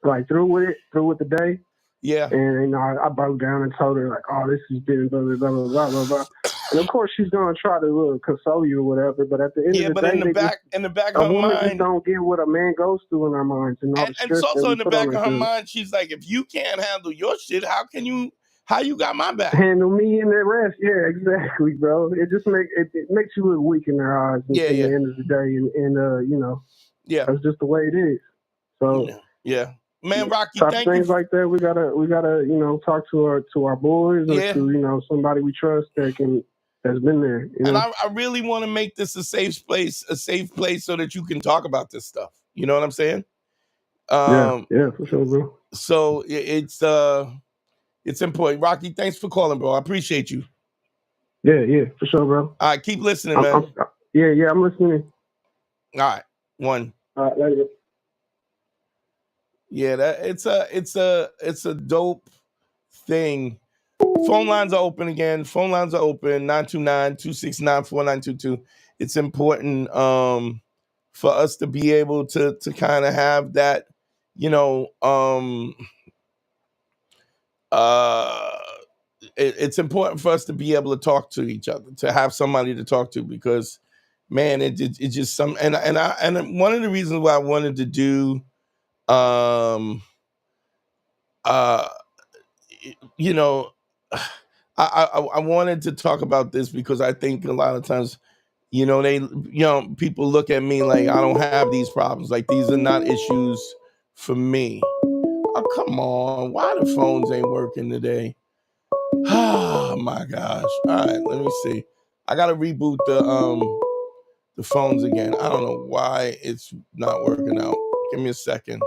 Like through with the day. Yeah. And I broke down and told her like, oh, this has been blah blah blah blah blah blah. And of course she's gonna try to console you or whatever, but at the end of the day, in the back a of her woman mind, just don't get what a man goes through in our minds, and all the stress it's also that we in the put back on of her ourselves. mind, she's like, if you can't handle your shit, how you got my back? Handle me and the rest. Yeah, exactly, bro. It just makes you look weak in their eyes at the end of the day, and that's just the way it is. So man, Rocky, type thank of things you. like that, we gotta talk to our boys, or to somebody we trust that's been there. And I really want to make this a safe place so that you can talk about this stuff. You know what I'm saying? Yeah, for sure, bro. So it's important. Rocky, thanks for calling, bro. I appreciate you. Yeah, for sure, bro. All right, keep listening, man. I'm listening. All right, one. All right, later. Yeah, it's a dope thing. Phone lines are open again. Phone lines are open, 929-269-4922. It's important for us to be able to kind of have that, it's important for us to be able to talk to each other, to have somebody to talk to, because man, it just and one of the reasons why I wanted to do I wanted to talk about this, because I think a lot of times, people look at me like I don't have these problems, like these are not issues for me. Oh, come on, why the phones ain't working today? Oh my gosh. All right, let me see. I gotta reboot the phones again. I don't know why it's not working out. Give me a second.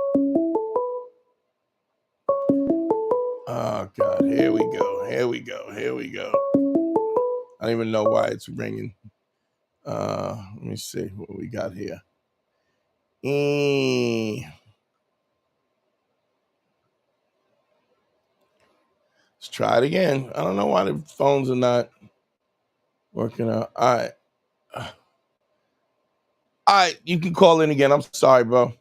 Oh God, here we go. I don't even know why it's ringing. Let me see what we got here. Let's try it again. I don't know why the phones are not working out. All right, you can call in again. I'm sorry, bro.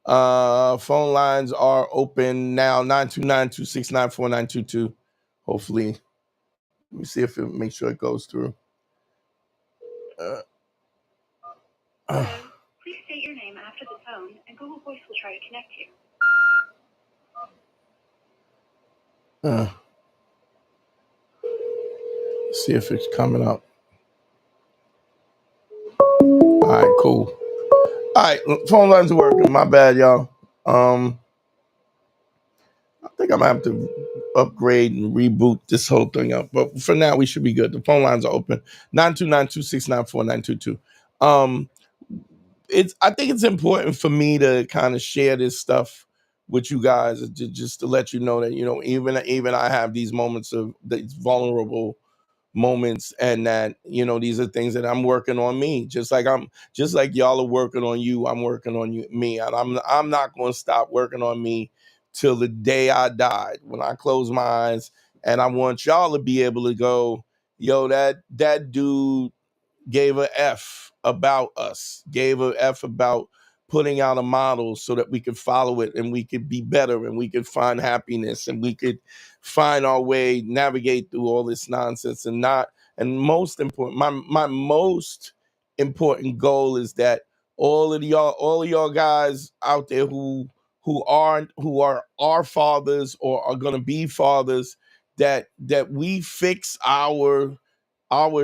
Phone lines are open now, 929-269-4922. Hopefully, let me see if it make sure it goes through. Please state your name after the tone, and Google Voice will try to connect you. See if it's coming up. All right, cool. All right, phone lines are working. My bad, y'all. I think I'm gonna have to upgrade and reboot this whole thing up. But for now, we should be good. The phone lines are open. 929-269-4922. I think it's important for me to kind of share this stuff with you guys, just to let you know that, even I have these moments of these vulnerable moments, and that, these are things that I'm working on me, just like y'all are working on you. I'm working on me, and I'm not going to stop working on me till the day I died, when I close my eyes. And I want y'all to be able to go, yo, that dude gave a F about us, gave a F about putting out a model so that we could follow it, and we could be better, and we could find happiness, and we could find our way, navigate through all this nonsense. And most important, my most important goal is that all of y'all guys out there who are our fathers, or are going to be fathers, that we fix our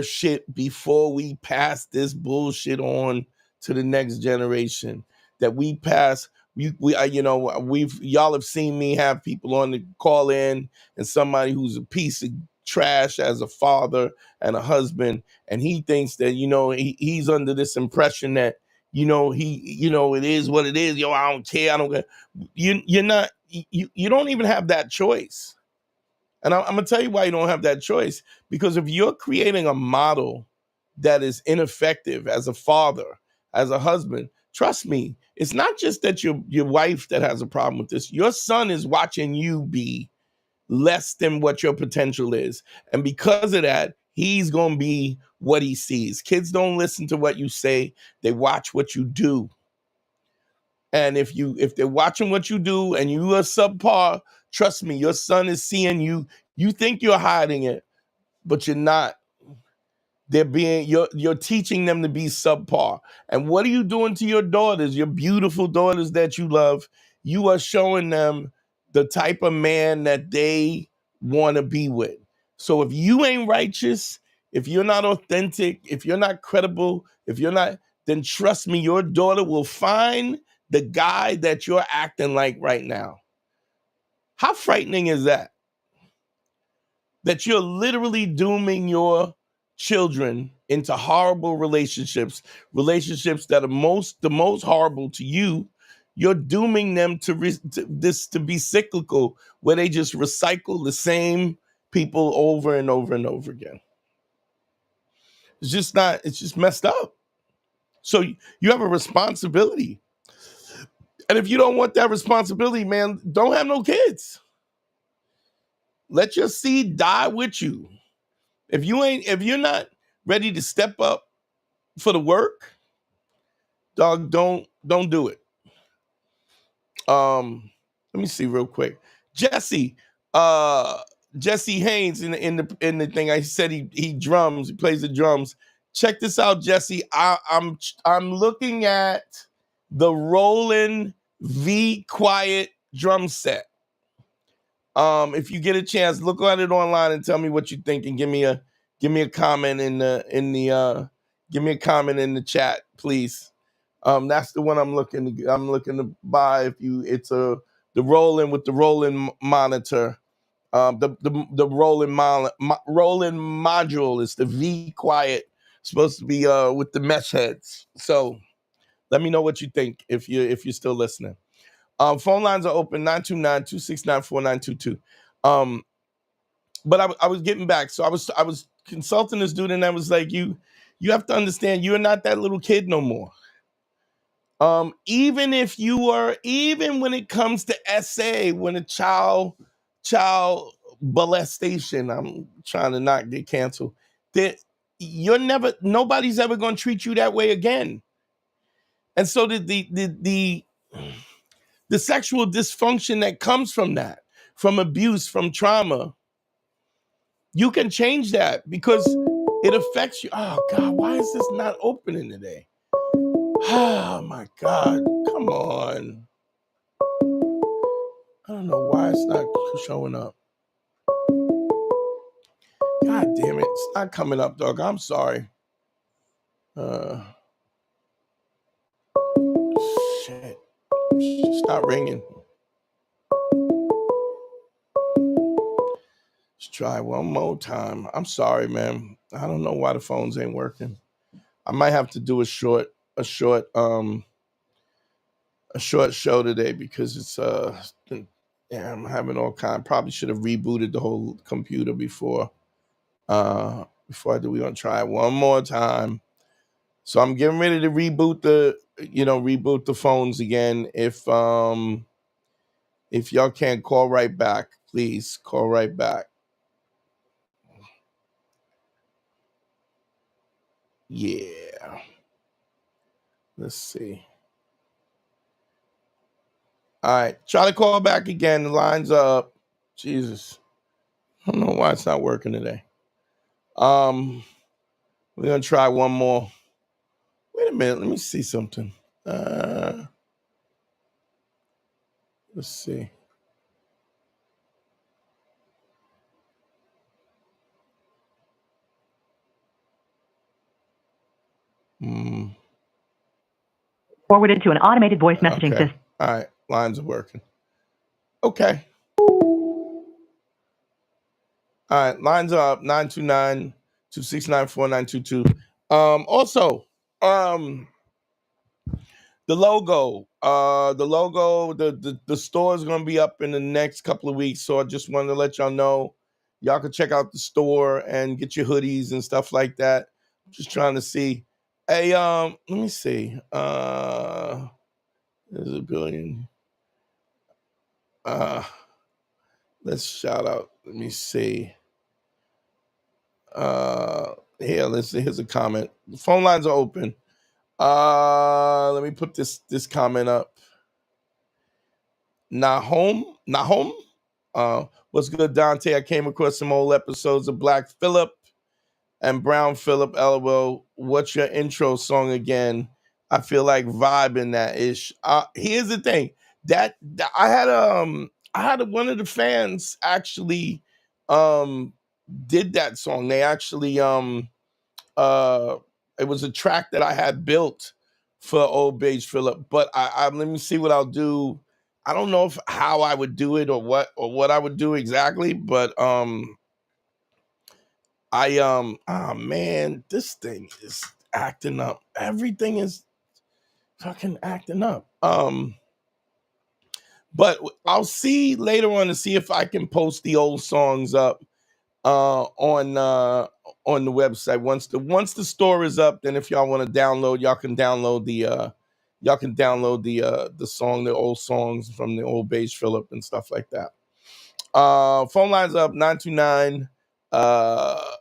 shit before we pass this bullshit on to the next generation. That we pass, y'all have seen me have people on the call in, and somebody who's a piece of trash as a father and a husband, and he thinks that he's under this impression that it is what it is. Yo, I don't care. I don't care. You're not. You don't even have that choice. And I'm gonna tell you why you don't have that choice. Because if you're creating a model that is ineffective as a father, as a husband, trust me, it's not just that your wife that has a problem with this. Your son is watching you be less than what your potential is. And because of that, he's gonna be what he sees. Kids don't listen to what you say, they watch what you do. And if they're watching what you do and you are subpar, trust me, your son is seeing you. You think you're hiding it, but you're not. You're teaching them to be subpar. And what are you doing to your daughters, your beautiful daughters that you love? You are showing them the type of man that they want to be with. So if you ain't righteous, if you're not authentic, if you're not credible, then trust me, your daughter will find the guy that you're acting like right now. How frightening is that? That you're literally dooming your children into horrible relationships that are the most horrible to you. You're dooming them to be cyclical, where they just recycle the same people over and over and over again. It's just messed up. So you have a responsibility. And if you don't want that responsibility, man, don't have no kids. Let your seed die with you. If you're not ready to step up for the work, dog, don't do it. Let me see real quick. Jesse Haynes in the thing. I said he drums, he plays the drums. Check this out, Jesse. I'm looking at the Roland V Quiet drum set. If you get a chance, look at it online and tell me what you think, and give me a comment give me a comment in the chat, please. That's the one I'm looking to buy. The Roland with the Roland monitor. The Roland Roland module is the V Quiet, supposed to be with the mesh heads. So let me know what you think if you're still listening. Phone lines are open, 929-269-4922. But I was getting back. So I was consulting this dude, and I was like, you have to understand, you're not that little kid no more. Even when it comes to SA, when a child molestation, I'm trying to not get canceled, that nobody's ever going to treat you that way again. And so the sexual dysfunction that comes from that, from abuse, from trauma, you can change that because it affects you. Oh God, why is this not opening today? Oh my God, come on. I don't know why it's not showing up. God damn it, it's not coming up, dog. I'm sorry. Shit. It's not ringing. Let's try one more time. I'm sorry, man. I don't know why the phones ain't working. I might have to do a short show today because it's I'm having all kind. Probably should have rebooted the whole computer before I do. We're gonna try it one more time. So I'm getting ready to reboot the phones again. If y'all can't call right back, please call right back. Yeah. Let's see. All right. Try to call back again. The lines are up. Jesus. I don't know why it's not working today. We're gonna try one more. Wait a minute. Let me see something. Let's see. Forwarded to an automated voice messaging system. All right, lines are working. Okay. All right, lines are up, 929-269-4922. Also, the logo, the store is going to be up in the next couple of weeks. So I just wanted to let y'all know, y'all can check out the store and get your hoodies and stuff like that. Just trying to see. Hey, let me see. There's a billion. Let's shout out. Let me see. Here, let's see. Here's a comment. The phone lines are open. Let me put this comment up. Nahom. What's good, Dante? I came across some old episodes of Black Phillip and Brown Phillip. LOL. What's your intro song again? I feel like vibing that ish. Here's the thing that I had one of the fans actually did that song. They actually it was a track that I had built for old Beige Phillip, but I let me see what I'll do. I don't know how I would do it or what I would do exactly, but oh man, this thing is acting up. Everything is fucking acting up. But I'll see later on to see if I can post the old songs up on the website. Once the store is up, then if y'all want to download, y'all can download the song, the old songs from the old Beige Phillip and stuff like that. Phone lines up 929. I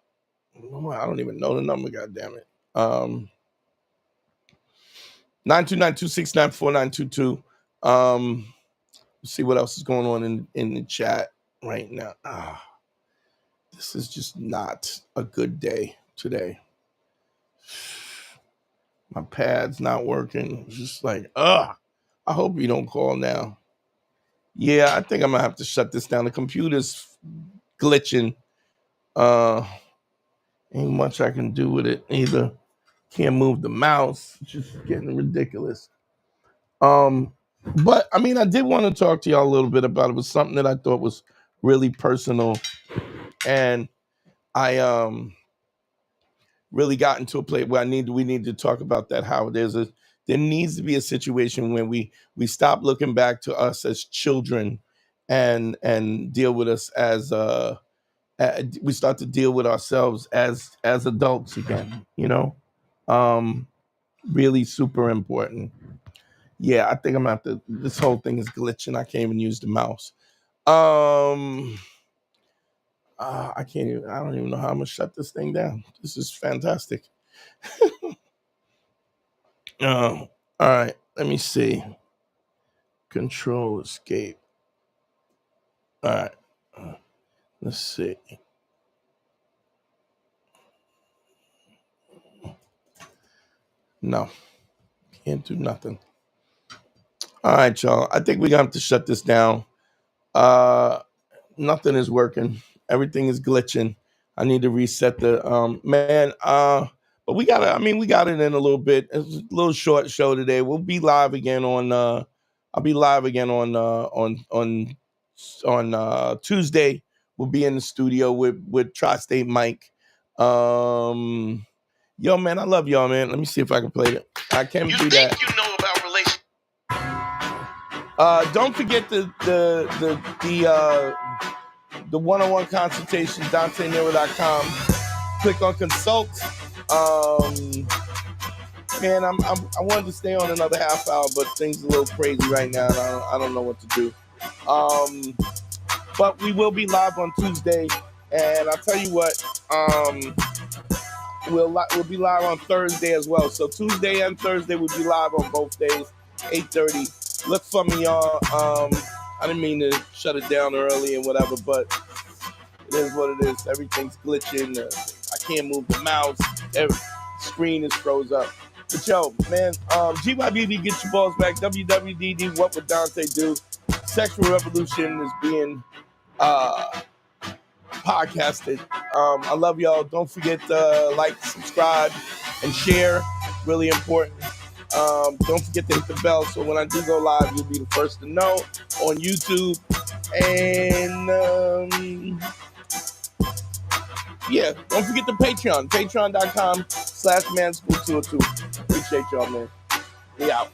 don't even know the number. God damn it. 929-269-4922. See what else is going on in the chat right now. This is just not a good day today. My pad's not working. It's just like, I hope you don't call now. Yeah, I think I'm gonna have to shut this down. The computer's glitching. Ain't much I can do with it either. Can't move the mouse. It's just getting ridiculous. But I mean, I did want to talk to y'all a little bit about it. It was something that I thought was really personal, and I really got into a place where we need to talk about that. How there needs to be a situation when we stop looking back to us as children and deal with us as we start to deal with ourselves as adults again. Really super important. Yeah, I think I'm gonna have to. This whole thing is glitching. I can't even use the mouse. I can't even. I don't even know how I'm gonna shut this thing down. This is fantastic. All right. Let me see. Control escape. All right. Let's see. No, can't do nothing. All right, y'all. I think we're gonna have to shut this down. Nothing is working. Everything is glitching. I need to reset the man. But we got it in a little bit. It's a little short show today. We'll be live again on I'll be live again on Tuesday. We'll be in the studio with Tri-State Mike. Yo, man, I love y'all, man. Let me see if I can play it. I can't do that. You know about relationships. Don't forget the one-on-one consultation, DanteNero.com. Click on consult. Man, I wanted to stay on another half hour, but things are a little crazy right now, and I don't know what to do. But we will be live on Tuesday, and I'll tell you what, we'll be live on Thursday as well. So Tuesday and Thursday we'll be live on both days, 8:30. Look for me, y'all. I didn't mean to shut it down early and whatever, but it is what it is. Everything's glitching. I can't move the mouse. Every screen is froze up. But yo, man, GYBB, get your balls back. WWDD, what would Dante do? Sexual Revolution is being podcasted. I love y'all. Don't forget to like, subscribe, and share. Really important. Don't forget to hit the bell so when I do go live, you'll be the first to know on YouTube. And yeah, don't forget the Patreon. Patreon.com/manschool202. Appreciate y'all, man. We out.